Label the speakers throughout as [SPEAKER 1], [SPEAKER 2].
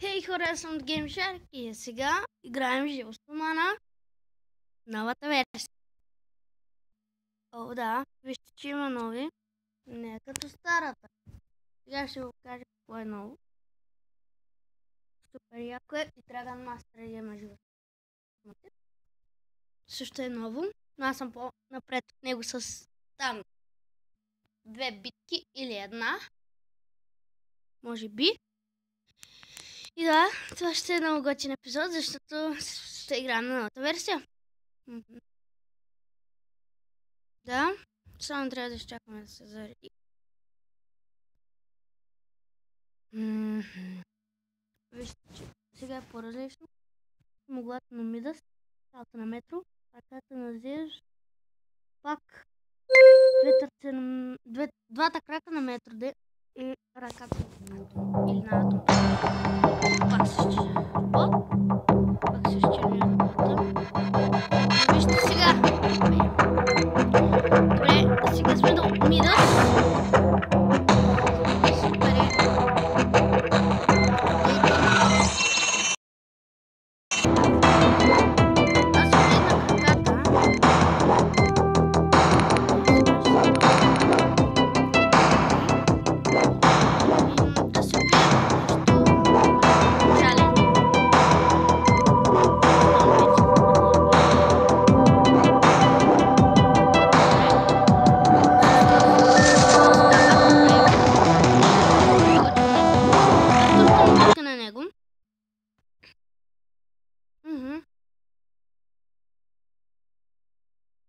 [SPEAKER 1] Хей хора, аз съм от GameShark и сега играем живо стомана новата версия. О, да, вижте, че има нови, не е като старата. Сега ще го кажа какво е ново. Супер яко е и Dragon Master има живо. Също е ново, но аз съм по-напред от него с там 2 битки или една. Може би. И да, това ще е много готин епизод, защото ще играем на новата версия. Да, само трябва да изчакаме да се зареди. Вижте, че сега е по-различно. Моглата на Мидас, салата на Метро, ръката на Зеж, пак двата крака на Метро и ръката на Атом. Или на Атом. Пак се червят. Пак се червят. Вижте сега. Добре, сега сме до Мидас.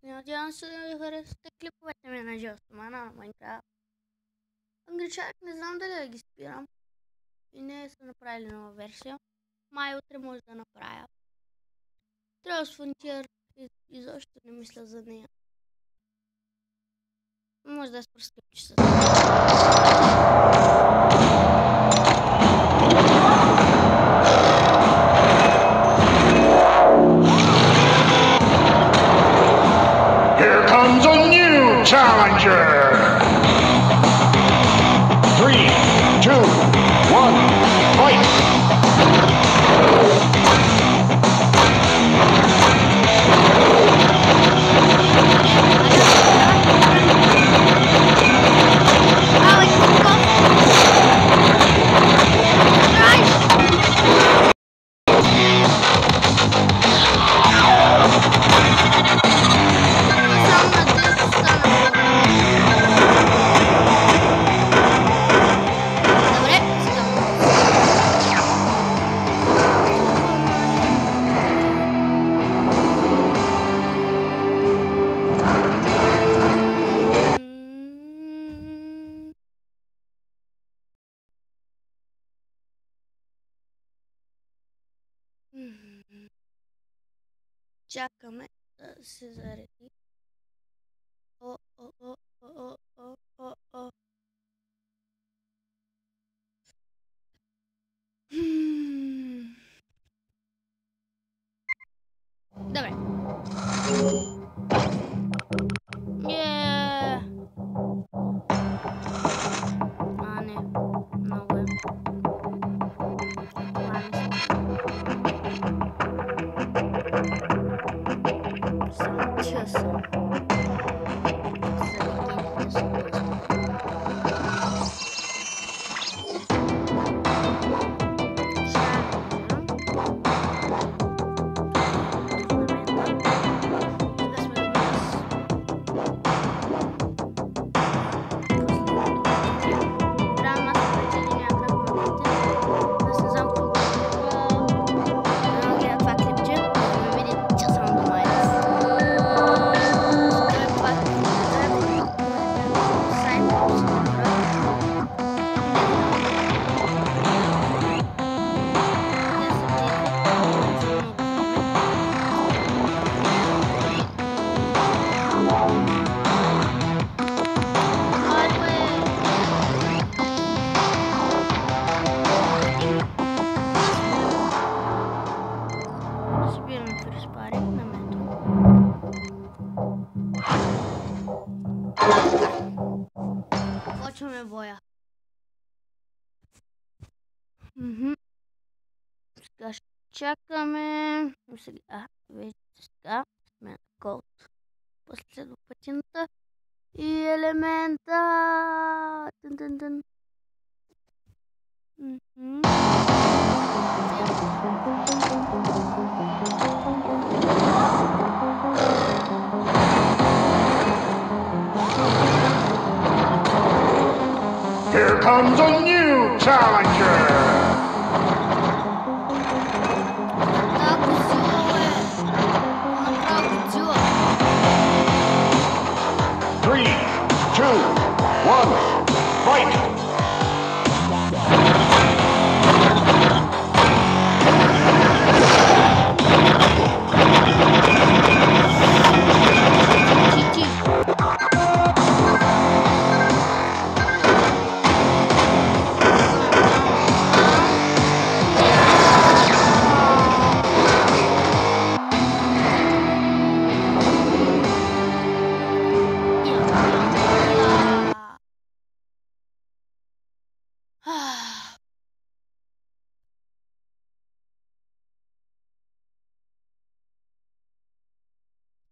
[SPEAKER 1] Надявам се да ви харесате клиповете ми на живо стомана на Майнкрафт. Англичарик не знам дали да ги спирам. И не са направили нова версия. Май утре може да направя. Трябва с Frontier и защо не мисля за нея. Може да се проскипчи с
[SPEAKER 2] Here comes a new challenger! 3, 2, 1, fight!
[SPEAKER 1] Чакаме да се зареди. О. Добре. Не. Много е. Само честно. Почваме боя. Сега ще чакаме. Сега, вече сега. Сме на код. После следва пътината. И елемента. Тън.
[SPEAKER 2] Here comes a new challenger.
[SPEAKER 1] Атака сила, бе. Направо сила.
[SPEAKER 2] 3, 2, 1, fight!
[SPEAKER 1] Ти.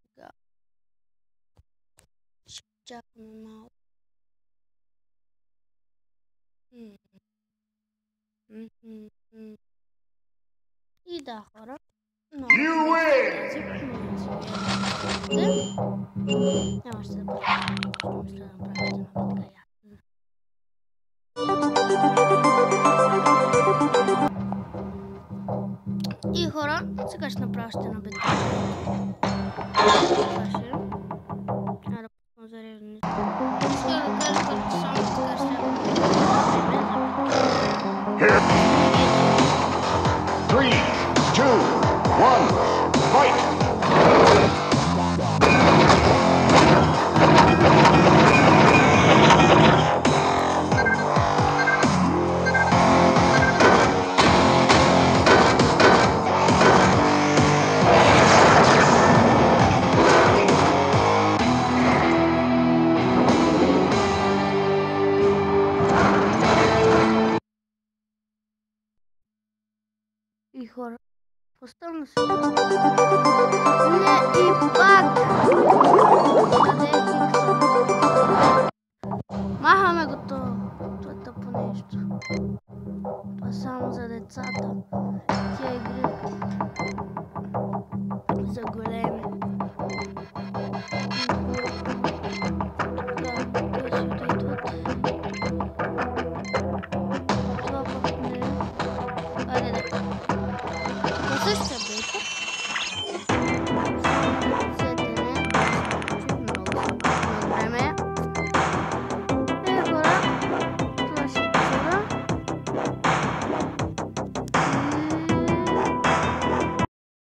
[SPEAKER 1] Сега. Ще чакаме малко. И да, хора. Много
[SPEAKER 2] You win!
[SPEAKER 1] Нямаше да бъде. Мисля да направите една битка ясна. И хора, сега ще направя още една битка. Айде да пускам зареждане. Сега да кажа, като само така ще
[SPEAKER 2] Here. 3, 2, 1, fight!
[SPEAKER 1] И хора, поставям се. Не, и пак! Къде е хикса? Махаме го това. Това е тъпо нещо. Това е само за децата. Тия игри за големи. Това пък не е. Айде да. Също